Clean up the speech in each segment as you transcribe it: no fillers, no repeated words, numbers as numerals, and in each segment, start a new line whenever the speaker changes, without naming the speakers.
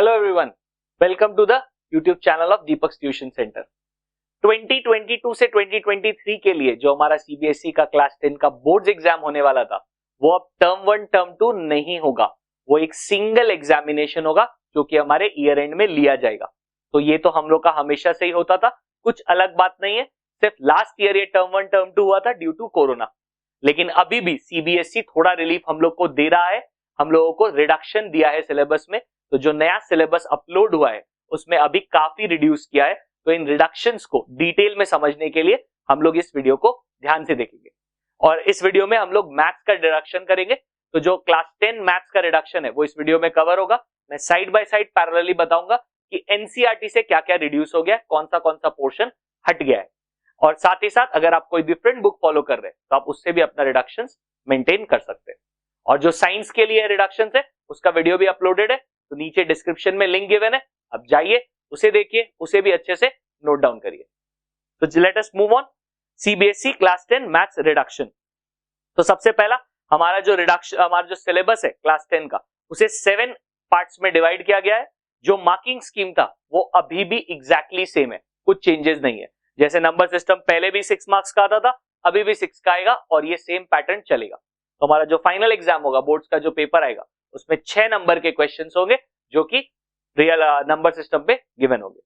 Hello everyone, welcome to the YouTube channel of Deepak tuition centre. 2022 से 2023 के लिए जो हमारा सीबीएसई का क्लास 10 का बोर्ड्स एग्जाम होने वाला था वो अब टर्म 1 टर्म 2 नहीं होगा, वो एक सिंगल एग्जामिनेशन होगा जो कि हमारे ईयर एंड में लिया जाएगा। तो ये तो हम लोग का हमेशा से ही होता था, कुछ अलग बात नहीं है। सिर्फ लास्ट ईयर ये टर्म 1 टर्म 2 हुआ था ड्यू टू कोरोना, लेकिन अभी भी सीबीएसई थोड़ा रिलीफ हम लोग को दे रहा है, हम लोगों को रिडक्शन दिया है सिलेबस में। तो जो नया सिलेबस अपलोड हुआ है उसमें अभी काफी रिड्यूस किया है। तो इन रिडक्शंस को डिटेल में समझने के लिए हम लोग इस वीडियो को ध्यान से देखेंगे और इस वीडियो में हम लोग मैथ्स का रिडक्शन करेंगे। तो जो क्लास 10 मैथ्स का रिडक्शन है वो इस वीडियो में कवर होगा। मैं साइड बाय साइड पैरेलली बताऊंगा कि एनसीईआरटी से क्या क्या रिड्यूस हो गया है, कौन सा पोर्शन हट गया है, और साथ ही साथ अगर आप कोई डिफरेंट बुक फॉलो कर रहे हैं तो आप उससे भी अपना रिडक्शन मेंटेन कर सकते हैं। और जो साइंस के लिए रिडक्शन है उसका वीडियो भी अपलोडेड है, तो नीचे डिस्क्रिप्शन में लिंक गिवन है, अब जाइए उसे देखिए, उसे भी अच्छे से नोट डाउन करिए। तो let us move on. CBSE class 10 maths reduction. तो सबसे पहला हमारा जो रिडक्शन, हमारा जो सिलेबस है क्लास 10 का, उसे 7 पार्ट्स में डिवाइड किया गया है। जो मार्किंग स्कीम था वो अभी भी एग्जैक्टली सेम है, कुछ चेंजेस नहीं है। जैसे नंबर सिस्टम पहले भी 6 मार्क्स का आता था, अभी भी 6 का आएगा और ये सेम पैटर्न चलेगा। तो हमारा जो फाइनल एग्जाम होगा, बोर्ड्स का जो पेपर आएगा, उसमें 6 नंबर के क्वेश्चंस होंगे जो कि रियल नंबर सिस्टम पे गिवन होंगे।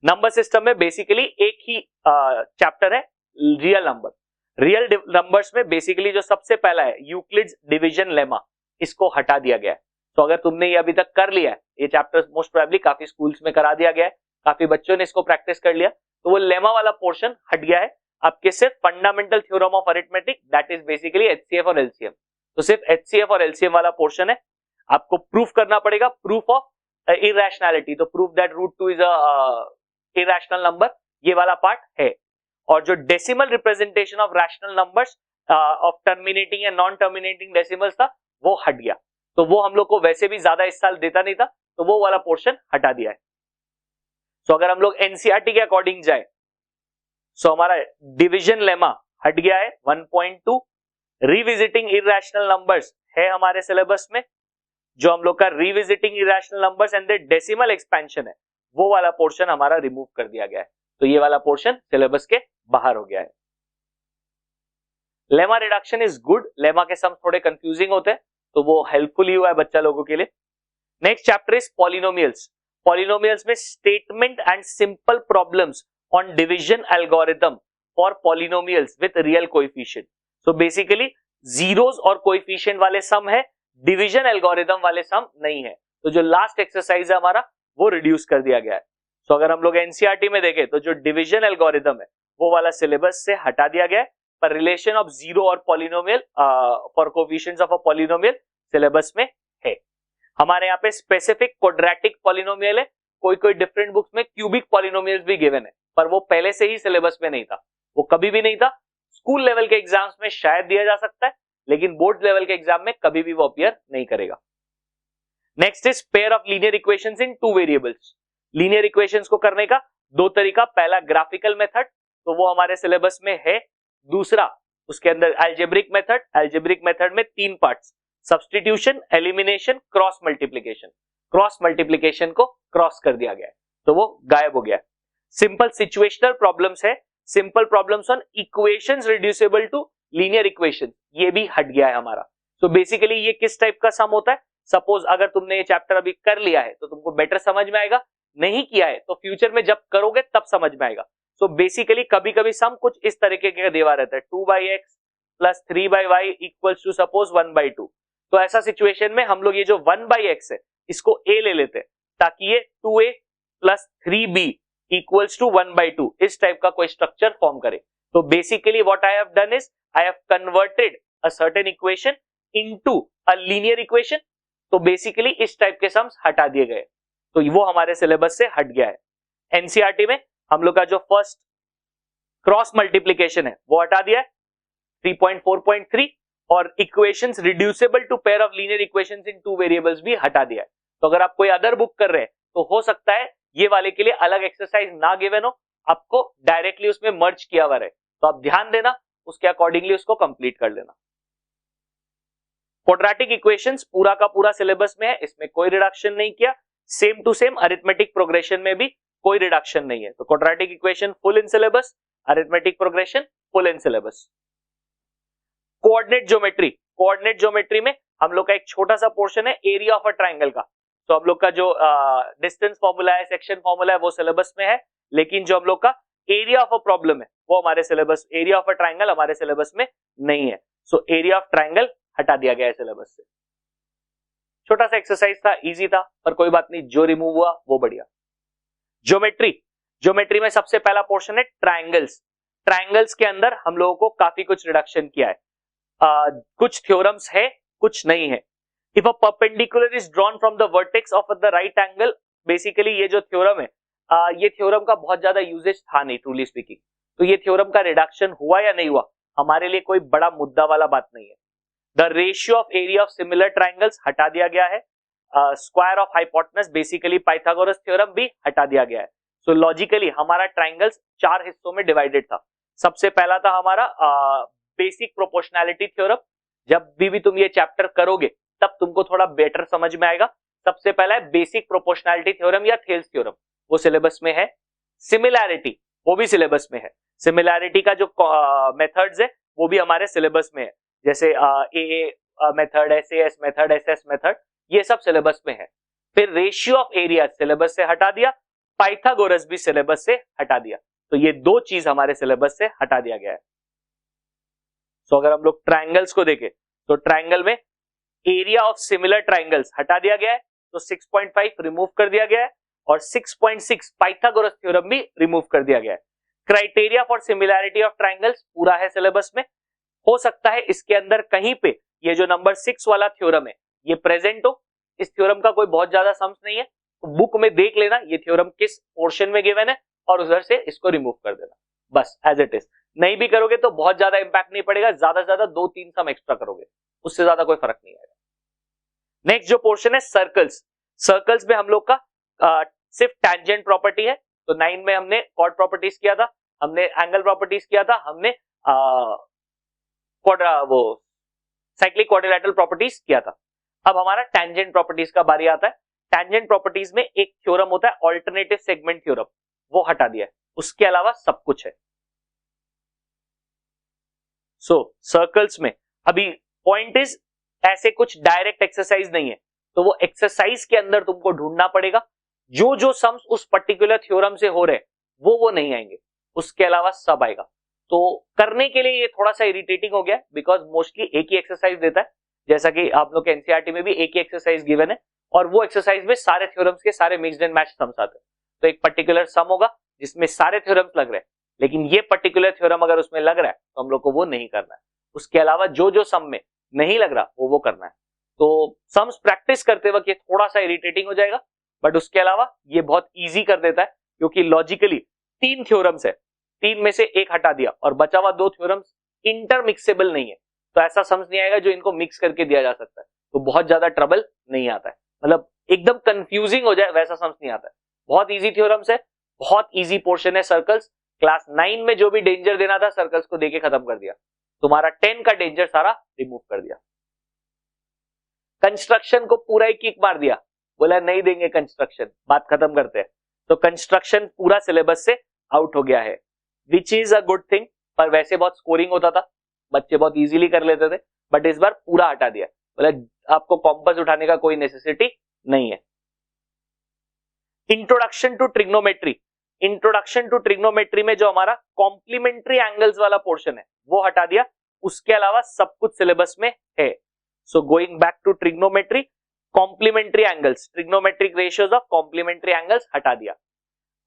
नंबर सिस्टम में बेसिकली एक ही चैप्टर है रियल नंबर। रियल नंबर्स में बेसिकली जो सबसे पहला है यूक्लिड्स डिवीजन लेमा, इसको हटा दिया गया है। तो अगर तुमने ये अभी तक कर लिया है, ये चैप्टर मोस्ट प्रोबेबली काफी स्कूल्स में करा दिया गया है, काफी बच्चों ने इसको प्रैक्टिस कर लिया, तो वो लेमा वाला पोर्शन हट गया है। आपके सिर्फ fundamental theorem of arithmetic, that is basically HCF और एलसीएम, तो सिर्फ एचसीएफ और एलसीएम वाला पोर्शन है। आपको प्रूफ करना पड़ेगा, प्रूफ ऑफ इरेशनैलिटी, तो proof that root 2 is a irrational number, ये वाला पार्ट है। और जो decimal representation of rational numbers of terminating and non terminating decimals था, वो हट गया। तो वो हम लोग को वैसे भी ज्यादा इस साल देता नहीं था, तो वो वाला पोर्शन हटा दिया है। तो अगर हम लोग एनसीईआरटी के अकॉर्डिंग जाए, सो हमारा डिवीजन लेमा हट गया है 1.2। रिविजिटिंग इरेशनल नंबर्स है हमारे सिलेबस में, जो हम लोग का revisiting irrational numbers and the decimal expansion है, वो वाला पोर्शन हमारा रिमूव कर दिया गया है। तो ये वाला पोर्शन सिलेबस के बाहर हो गया है। Lemma reduction is good, lemma के सम थोड़े कंफ्यूजिंग होते हैं, तो वो हेल्पफुल ही हुआ है बच्चा लोगों के लिए। Next chapter is polynomials. Polynomials में statement and simple problems on division algorithm for polynomials with real coefficient. So basically zeros और कोएफिशिएंट वाले सम है, डिवीजन एल्गोरिथम वाले सम नहीं है। तो जो लास्ट एक्सरसाइज है हमारा, वो रिड्यूस कर दिया गया है। तो अगर हम लोग एनसीईआरटी में देखें तो जो डिवीजन एल्गोरिथम है वो वाला सिलेबस से हटा दिया गया है, पर रिलेशन ऑफ जीरो और polynomial for coefficients of a polynomial syllabus में है। हमारे यहाँ पे स्पेसिफिक क्वाड्रेटिक पॉलिनोमियल है, कोई कोई डिफरेंट बुक्स में क्यूबिक पॉलिनोमियल्स भी गिवन है, पर वो पहले से ही सिलेबस में नहीं था, वो कभी भी नहीं था। स्कूल लेवल के एग्जाम्स में शायद दिया जा सकता है, लेकिन बोर्ड लेवल के एग्जाम में कभी भी वो अपीयर नहीं करेगा। Next is pair of linear equations in 2 variables. Linear equations को करने का 2 तरीका, पहला ग्राफिकल मेथड, तो वो हमारे सिलेबस में है। दूसरा उसके अंदर अलजेब्रिक मेथड। अलजेब्रिक मेथड में 3 parts, substitution, elimination, cross multiplication. Cross multiplication को क्रॉस कर दिया गया है, तो वो गायब हो गया है। सिंपल सिचुएशनल प्रॉब्लम्स है, simple problems on equations reducible to linear equation, ये भी हट गया है हमारा। तो बेसिकली ये किस टाइप का सम होता है, सपोज अगर तुमने ये चैप्टर अभी कर लिया है तो तुमको बेटर समझ में आएगा, नहीं किया है तो फ्यूचर में जब करोगे तब समझ में आएगा। सो बेसिकली कभी कभी सम कुछ इस तरीके का देवा रहता है, 2/x plus 3/y equals to suppose 1/2। तो ऐसा सिचुएशन में हम लोग ये जो 1/x है इसको a ले लेते हैं, ताकि ये 2a plus 3b equals to 1/2 इस टाइप का कोई स्ट्रक्चर फॉर्म करे। तो basically what I have done is I have converted a certain equation into a linear equation. तो बेसिकली इस टाइप के सम्स हटा दिए गए, तो वो हमारे सिलेबस से हट गया है। एनसीईआरटी में हम लोग का जो फर्स्ट क्रॉस मल्टीप्लिकेशन है वो हटा दिया है 3.4.3, और equations reducible to pair of linear equations in 2 variables भी हटा दिया है। तो अगर आप कोई अदर बुक कर रहे हैं तो हो सकता है ये वाले के लिए अलग एक्सरसाइज ना गिवन हो, आपको डायरेक्टली उसमें मर्ज किया हुआ है, तो आप ध्यान देना, उसके अकॉर्डिंगली उसको कंप्लीट कर लेना। क्वाड्रेटिक इक्वेशंस पूरा का पूरा सिलेबस में है, इसमें कोई रिडक्शन नहीं किया। Same to same arithmetic progression में भी कोई रिडक्शन नहीं है। तो quadratic equation full in syllabus, arithmetic progression full in syllabus. Coordinate geometry, coordinate geometry में हम लोग का एक छोटा सा पोर्शन है एरिया ऑफ अ ट्राइंगल का। तो हम लोग का जो डिस्टेंस फॉर्मूला है, सेक्शन फॉर्मूला है, वो सिलेबस में है, लेकिन जो हम लोग का एरिया ऑफ अ प्रॉब्लम है वो हमारे syllabus, area of a triangle हमारे सिलेबस में नहीं है। सो एरिया ऑफ ट्राइंगल हटा दिया गया है सिलेबस से। छोटा सा एक्सरसाइज था, इजी था, पर कोई बात नहीं, जो रिमूव हुआ वो बढ़िया। ज्योमेट्री, ज्योमेट्री में सबसे पहला पोर्शन है ट्राइंगल्स। ट्राइंगल्स के अंदर हम लोगों को काफी कुछ रिडक्शन किया है। कुछ थ्योरम्स है, कुछ नहीं है। If a perpendicular is drawn from the vertex of the right angle, basically ये जो थ्योरम है, ये थ्योरम का बहुत ज्यादा यूजेज था नहीं ट्रूली स्पीकिंग, तो ये थ्योरम का रिडक्शन हुआ या नहीं हुआ हमारे लिए कोई बड़ा मुद्दा वाला बात नहीं है। The ratio of area of similar triangles हटा दिया गया है। Square of hypotenuse, basically Pythagoras theorem भी हटा दिया गया है। सो लॉजिकली हमारा ट्राइंगल्स 4 हिस्सों में डिवाइडेड था। सबसे पहला था हमारा बेसिक प्रोपोर्शनैलिटी थ्योरम। जब भी तुम ये चैप्टर करोगे तब तुमको थोड़ा बेटर समझ में आएगा। सबसे पहला है बेसिक प्रोपोर्शनैलिटी थ्योरम या थेल्स थ्योरम, वो सिलेबस में है। सिमिलैरिटी, वो भी सिलेबस में है। सिमिलैरिटी का जो मेथड्स है वो भी हमारे सिलेबस में है, जैसे a method, S method, S method, ये सब सिलेबस में है। फिर रेशियो ऑफ एरिया सिलेबस से हटा दिया, पाइथागोरस भी सिलेबस से हटा दिया। तो ये दो चीज हमारे सिलेबस से हटा दिया गया है। सो अगर हम लोग ट्राइंगल्स को देखें तो ट्राइंगल में एरिया ऑफ सिमिलर ट्राइंगल्स हटा दिया गया है, तो 6.5 रिमूव कर दिया गया है, और 6.6 पाइथागोरस थ्योरम भी रिमूव कर दिया गया है। Criteria for similarity of triangles पूरा है सिलेबस में। हो सकता है इसके अंदर कहीं पे ये जो नंबर 6 वाला थ्योरम है ये प्रेजेंट हो। इस थ्योरम का कोई बहुत ज्यादा सम्स नहीं है, तो बुक में देख लेना ये थ्योरम किस पोर्शन में गिवन है और उधर से इसको रिमूव कर देना, बस एज इट इज। नहीं भी करोगे तो बहुत ज्यादा इंपैक्ट नहीं पड़ेगा, ज्यादा से ज्यादा 2-3 सम एक्स्ट्रा करोगे, उससे ज्यादा कोई फर्क नहीं आएगा। नेक्स्ट जो पोर्शन है सर्कल्स। सर्कल्स में हम लोग का सिर्फ टैंजेंट प्रॉपर्टी है। तो 9 में हमने कॉर्ड प्रॉपर्टीज किया था, हमने एंगल प्रॉपर्टीज किया था, हमने वो साइक्लिक क्वाड्रिलैटरल प्रॉपर्टीज किया था। अब हमारा टैंजेंट प्रॉपर्टीज का बारी आता है। टैंजेंट प्रॉपर्टीज में एक थ्योरम होता है ऑल्टरनेटिव सेगमेंट थ्योरम, वो हटा दिया है, उसके अलावा सब कुछ है। सो सर्कल्स में अभी पॉइंट इज ऐसे कुछ डायरेक्ट एक्सरसाइज नहीं है, तो वो एक्सरसाइज के अंदर तुमको ढूंढना पड़ेगा। जो जो सम्स उस पर्टिकुलर थ्योरम से हो रहे वो नहीं आएंगे, उसके अलावा सब आएगा। तो करने के लिए ये थोड़ा सा इरिटेटिंग हो गया, बिकॉज मोस्टली एक ही एक्सरसाइज देता है, जैसा कि आप लोग के एनसीईआरटी में भी एक ही एक्सरसाइज गिवन है, और वो एक्सरसाइज में सारे थ्योरम्स के सारे मिक्स्ड एंड मैच सम्स आते हैं। तो एक पर्टिकुलर सम होगा जिसमें सारे थ्योरम्स लग रहे हैं, लेकिन ये पर्टिकुलर थ्योरम अगर उसमें लग रहा है तो हम लोग को वो नहीं करना है। उसके अलावा जो जो सम में नहीं लग रहा वो करना है। तो सम्स प्रैक्टिस करते वक्त ये थोड़ा सा इरिटेटिंग हो जाएगा, बट उसके अलावा ये बहुत इजी कर देता है, क्योंकि लॉजिकली 3 थ्योरम्स है, 3 में से एक हटा दिया और बचा हुआ 2 थ्योरम्स इंटरमिक्सेबल नहीं है, तो ऐसा समझ नहीं आएगा जो इनको मिक्स करके दिया जा सकता है, तो बहुत ज्यादा ट्रबल नहीं आता है, मतलब एकदम कंफ्यूजिंग हो जाए वैसा समझ नहीं आता है। बहुत इजी थ्योरम्स है, बहुत इजी पोर्शन है सर्कल्स। क्लास 9 में जो भी डेंजर देना था सर्कल्स को देके खत्म कर दिया, तुम्हारा 10 का डेंजर सारा रिमूव कर दिया। कंस्ट्रक्शन को पूरा ही किक मार दिया, बोला नहीं देंगे कंस्ट्रक्शन, बात खत्म करते हैं। तो कंस्ट्रक्शन पूरा सिलेबस से आउट हो गया है, which is a good thing. पर वैसे बहुत स्कोरिंग होता था, बच्चे बहुत इजीली कर लेते थे, बट इस बार पूरा हटा दिया, बोला आपको कॉम्पस उठाने का कोई नेसेसिटी नहीं है। Introduction to trigonometry, introduction to trigonometry में जो हमारा कॉम्प्लीमेंट्री एंगल्स वाला पोर्शन है वो हटा दिया, उसके अलावा सब कुछ सिलेबस में है। So going back to trigonometry, complementary angles, trigonometric ratios of complementary angles हटा दिया।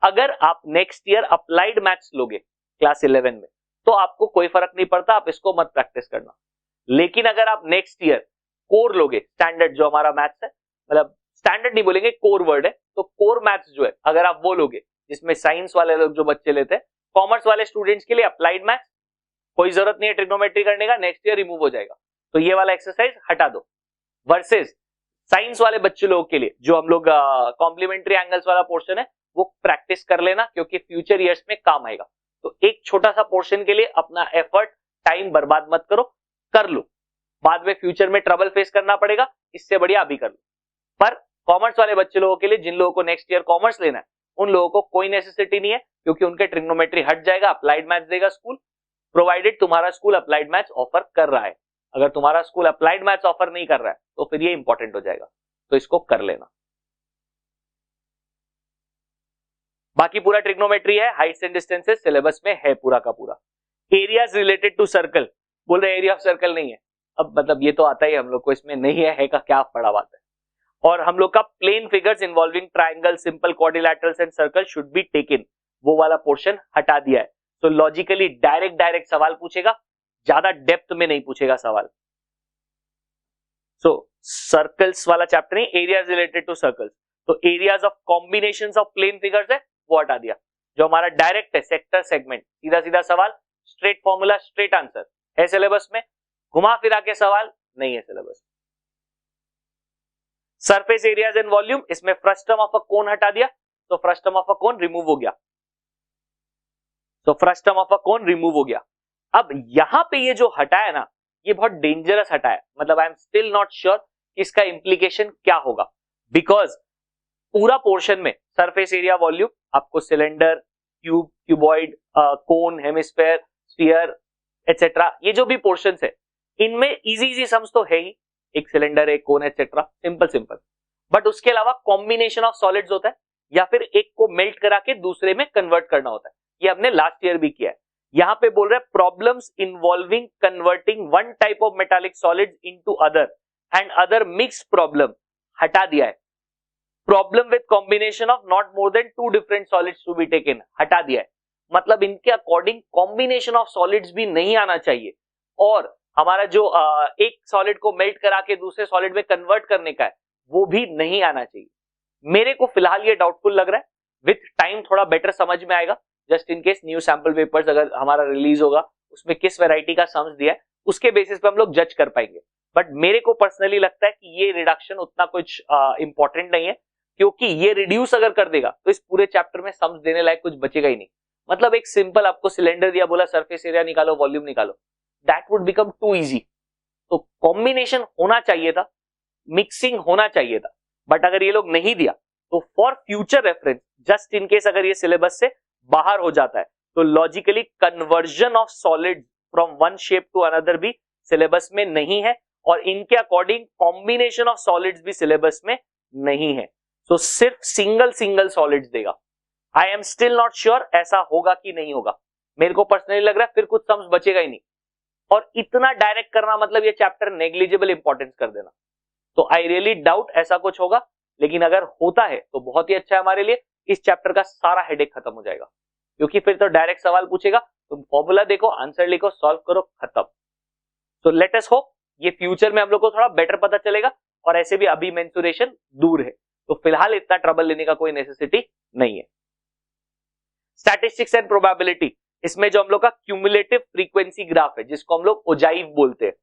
अगर आप नेक्स्ट ईयर अप्लाइड मैथ्स लोगे क्लास 11 में तो आपको कोई फर्क नहीं पड़ता, आप इसको मत प्रैक्टिस करना। लेकिन अगर आप नेक्स्ट ईयर कोर लोगे, स्टैंडर्ड जो हमारा मैथ्स है, मतलब स्टैंडर्ड नहीं बोलेंगे, कोर वर्ड है, तो कोर मैथ्स जो है अगर आप वो लोगे, जिसमें साइंस वाले लोग जो बच्चे लेते हैं, कॉमर्स वाले स्टूडेंट्स के लिए अप्लाइड मैथ्स कोई जरूरत नहीं है ट्रिग्नोमेट्री करने का, नेक्स्ट ईयर रिमूव हो जाएगा, तो ये वाला एक्सरसाइज हटा दो। वर्सेस साइंस वाले बच्चे लोगों के लिए जो हम लोग कॉम्प्लीमेंट्री एंगल्स वाला पोर्शन है वो प्रैक्टिस कर लेना, क्योंकि फ्यूचर ईयर्स में काम आएगा। तो एक छोटा सा पोर्शन के लिए अपना एफर्ट टाइम बर्बाद मत करो, कर लो, बाद में फ्यूचर में ट्रबल फेस करना पड़ेगा, इससे बढ़िया अभी कर लो। पर कॉमर्स वाले बच्चे लोगों के लिए, जिन लोगों को नेक्स्ट ईयर कॉमर्स लेना है, उन लोगों को कोई नेसेसिटी नहीं है, क्योंकि उनके ट्रिग्नोमेट्री हट जाएगा, अप्लाइड मैथ्स देगा स्कूल, प्रोवाइडेड तुम्हारा स्कूल अप्लाइड मैथ्स ऑफर कर रहा है। अगर तुम्हारा स्कूल अप्लाइड मैथ्स ऑफर नहीं कर रहा है तो फिर ये इंपॉर्टेंट हो जाएगा, तो इसको कर लेना। बाकी पूरा ट्रिग्नोमेट्री है, हाइट्स एंड डिस्टेंसेस सिलेबस में है पूरा का पूरा। एरियाज रिलेटेड टू सर्कल, बोल रहे एरिया ऑफ सर्कल नहीं है, अब मतलब ये तो आता ही हम लोग को, इसमें नहीं है का क्या बड़ा बात है। और हम लोग का plane figures involving triangle, simple quadrilaterals and circle should be taken, वो वाला पोर्शन हटा दिया है। तो लॉजिकली डायरेक्ट सवाल पूछेगा, ज्यादा डेप्थ में नहीं पूछेगा सवाल। सो सर्कल्स वाला चैप्टर नहीं, एरियाज रिलेटेड टू सर्कल्स। तो areas of combinations of plane figures है वो हटा दिया। जो हमारा डायरेक्ट है सेक्टर सेगमेंट, सीधा सीधा सवाल, स्ट्रेट फॉर्मूला स्ट्रेट आंसर है सिलेबस में, घुमा फिरा के सवाल नहीं है syllabus. Surface areas and volume, इसमें फ्रस्टम ऑफ अ कोन हटा दिया, तो frustum of a cone remove हो गया, तो frustum of a cone remove हो गया। अब यहां पे ये जो हटाया ना, ये बहुत डेंजरस हटाया, मतलब आई एम स्टिल नॉट श्योर इसका इंप्लीकेशन क्या होगा, बिकॉज पूरा पोर्शन में सरफेस एरिया वॉल्यूम आपको सिलेंडर, क्यूब, क्यूबॉइड, कोन, हेमिस्फेयर, स्फीयर एटसेट्रा, ये जो भी पोर्शंस है इनमें इजी सम्स तो है ही, एक सिलेंडर, एक कोन एटसेट्रा, सिंपल। बट उसके अलावा कॉम्बिनेशन ऑफ सॉलिड्स होता है, या फिर एक को मेल्ट करा के दूसरे में कन्वर्ट करना होता है, ये हमने लास्ट ईयर भी किया है। यहां पे बोल रहे हैं problems involving converting one type of metallic solids into other and other mixed problem, हटा दिया है। Problem with combination of not more than 2 different solids to be taken, हटा दिया है। मतलब इनके अकॉर्डिंग कॉम्बिनेशन ऑफ सॉलिड्स भी नहीं आना चाहिए, और हमारा जो एक सॉलिड को मेल्ट करा के दूसरे सॉलिड में कन्वर्ट करने का है वो भी नहीं आना चाहिए। मेरे को फिलहाल ये डाउटफुल लग रहा है, विथ टाइम थोड़ा बेटर समझ में आएगा। Just in case new sample papers अगर हमारा रिलीज होगा, उसमें किस वैरायटी का सम्स दिया है उसके बेसिस पे हम लोग जज कर पाएंगे। बट मेरे को पर्सनली लगता है कि ये रिडक्शन उतना कुछ इंपॉर्टेंट नहीं है, क्योंकि ये रिड्यूस अगर कर देगा तो इस पूरे चैप्टर में सम्स देने लायक कुछ बचेगा ही नहीं। मतलब एक सिंपल आपको सिलेंडर दिया, बोला सरफेस एरिया निकालो, वॉल्यूम निकालो, that would become too easy. तो कॉम्बिनेशन होना चाहिए था, मिक्सिंग होना चाहिए था, बट अगर ये लोग नहीं दिया तो for future reference, just in case अगर ये सिलेबस से बाहर हो जाता है, तो logically conversion of solid from one shape to another भी सिलेबस में नहीं है, और इनके अकॉर्डिंग कॉम्बिनेशन ऑफ सॉलिड्स भी सिलेबस में नहीं है। तो सिर्फ सिंगल सॉलिड्स देगा। I am still not sure ऐसा होगा कि नहीं होगा, मेरे को पर्सनली लग रहा है फिर कुछ सम्स बचेगा ही नहीं, और इतना डायरेक्ट करना मतलब ये चैप्टर नेग्लिजिबल इंपॉर्टेंस कर देना। तो आई रियली डाउट ऐसा कुछ होगा, लेकिन अगर होता है तो बहुत ही अच्छा है हमारे लिए, इस चैप्टर का सारा हेडेक खत्म हो जाएगा, क्योंकि फिर तो डायरेक्ट सवाल पूछेगा, तुम फॉर्मूला देखो, आंसर लिखो, सॉल्व करो, खत्म। तो लेट अस होप ये फ्यूचर में हम लोग को थोड़ा बेटर पता चलेगा, और ऐसे भी अभी मेंसुरेशन दूर है, तो फिलहाल इतना ट्रबल लेने का कोई नेसेसिटी नहीं है। स्टैटिस्टिक्स एंड प्रोबेबिलिटी, इसमें जो हम लोग का क्यूमुलेटिव फ्रीक्वेंसी ग्राफ है, जिसको हम लोग ओजाइव बोलते हैं,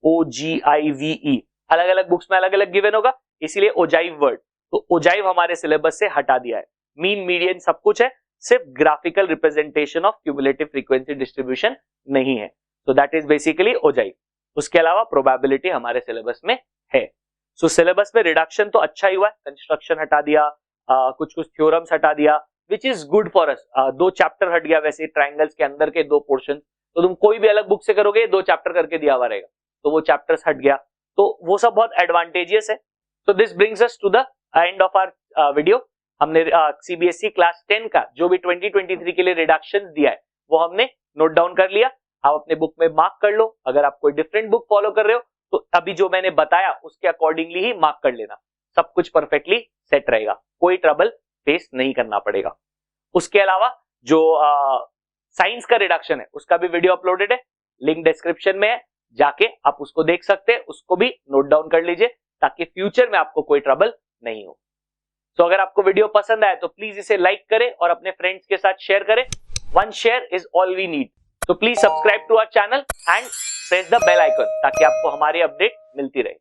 OGIVE, अलग अलग बुक्स में अलग अलग गिवन होगा, इसीलिए ओजाइव वर्ड। तो ओजाइव हमारे सिलेबस से हटा दिया है, मीन मीडियन सब कुछ है, सिर्फ graphical representation of cumulative frequency distribution नहीं है। तो दैट इज बेसिकली ओजाइव। उसके अलावा प्रोबेबिलिटी हमारे सिलेबस में है। सो सिलेबस में रिडक्शन तो अच्छा ही हुआ है, कंस्ट्रक्शन हटा दिया, कुछ थ्योरम्स हटा दिया, which is good for us. 2 chapter हट गया, वैसे ट्राइंगल्स के अंदर के 2 पोर्शन, तो तुम कोई भी अलग बुक से करोगे 2 चैप्टर करके दिया हुआ रहेगा, तो वो चैप्टर्स हट गया, तो वो सब बहुत एडवांटेजियस है। तो this brings us to the end of our video. हमने CBSE क्लास 10 का जो भी 2023 के लिए रिडक्शन दिया है वो हमने नोट डाउन कर लिया। आप अपने बुक में मार्क कर लो, अगर आप कोई डिफरेंट बुक फॉलो कर रहे हो तो अभी जो मैंने बताया उसके अकॉर्डिंगली ही मार्क कर लेना, सब कुछ परफेक्टली सेट रहेगा, कोई ट्रबल फेस नहीं करना पड़ेगा। उसके अलावा जो साइंस का रिडक्शन है उसका भी वीडियो अपलोडेड है, लिंक डिस्क्रिप्शन में है, जाके आप उसको देख सकते हैं, उसको भी नोट डाउन कर लीजिए ताकि फ्यूचर में आपको कोई ट्रबल नहीं हो। तो अगर आपको वीडियो पसंद आए तो प्लीज इसे लाइक करें और अपने फ्रेंड्स के साथ शेयर करें। 1 share is all we need. तो please subscribe to our channel and press the bell icon ताकि आपको हमारी अपडेट मिलती रहे।